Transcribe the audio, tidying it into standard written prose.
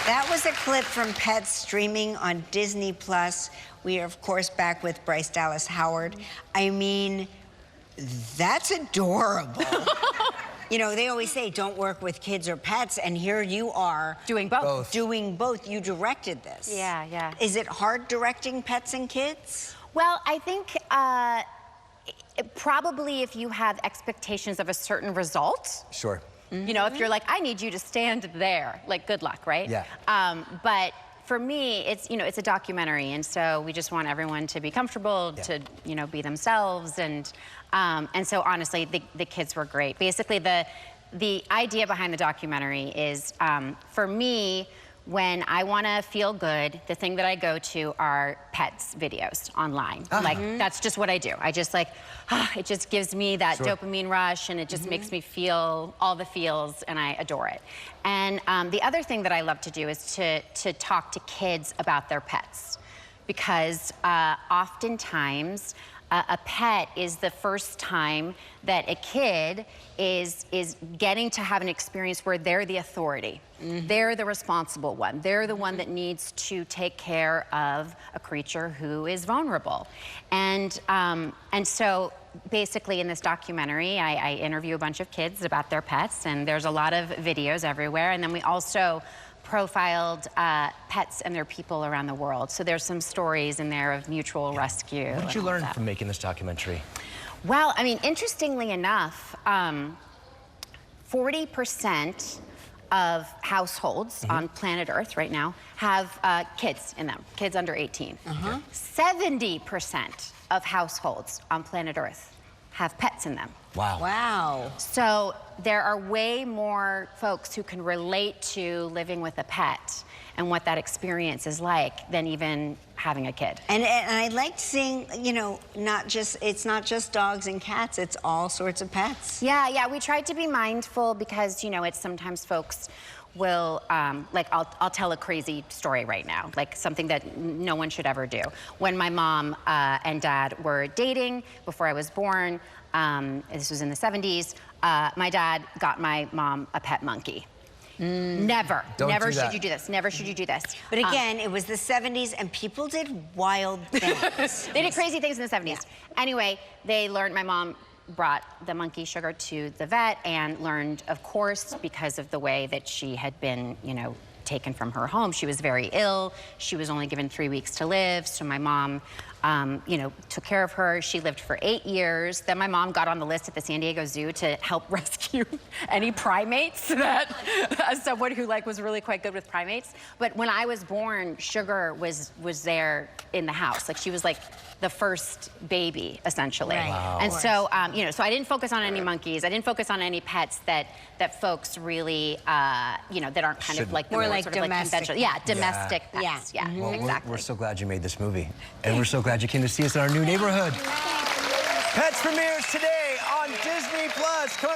That was a clip from Pets streaming on Disney+. We are, of course, back with Bryce Dallas Howard. I mean, that's adorable. You know, they always say don't work with kids or pets, and here you are. Doing both. Doing both. You directed this. Yeah. Is it hard directing pets and kids? Well, I think probably if you have expectations of a certain result. Sure. You know, if you're like, I need you to stand there, like, good luck, right? Yeah. But for me, it's, you know, it's a documentary, and so we just want everyone to be comfortable, to, you know, be themselves, and so honestly, the kids were great. Basically, the idea behind the documentary is, for me, when I want to feel good, the thing that I go to are pets videos online. Like, that's just what I do. I just like, it just gives me that dopamine rush, and it just makes me feel all the feels, and I adore it. And the other thing that I love to do is to talk to kids about their pets, because oftentimes a pet is the first time that a kid is getting to have an experience where they're the authority. They're the responsible one. They're the one that needs to take care of a creature who is vulnerable. And so basically in this documentary, I interview a bunch of kids about their pets, and there's a lot of videos everywhere. And then we also profiled pets and their people around the world. So there's some stories in there of mutual rescue. What did you learn from making this documentary? Well, I mean, interestingly enough, 40% of households on planet Earth right now have kids in them, kids under 18. 70% of households on planet Earth have pets in them. Wow. Wow. So there are way more folks who can relate to living with a pet and what that experience is like than even having a kid. And I liked seeing, you know, it's not just dogs and cats, it's all sorts of pets. Yeah, we tried to be mindful because, you know, it's sometimes folks will, like, I'll tell a crazy story right now, like something that no one should ever do. When my mom and dad were dating before I was born, this was in the 70s, my dad got my mom a pet monkey. Never should you do this. Never should you do this. But again, it was the 70s and people did wild things. They did crazy things in the 70s. Anyway, they learned, my mom brought the monkey Sugar to the vet and learned, of course, because of the way that she had been, you know, taken from her home. She was very ill. She was only given 3 weeks to live. So my mom, you know, took care of her. She lived for 8 years. Then my mom got on the list at the San Diego Zoo to help rescue any primates, that as someone who like was really quite good with primates. But when I was born, Sugar was there in the house. Like, she was like the first baby, essentially. Right. Wow. And so, you know, so I didn't focus on any monkeys. I didn't focus on any pets that folks really, you know, that aren't kind of like the more like sort of like domestic. conventional. Yeah, domestic pets. Yeah, Well, exactly. we're so glad you made this movie. And we're so glad you came to see us in our new neighborhood. Pets premieres today on Disney+. Come on.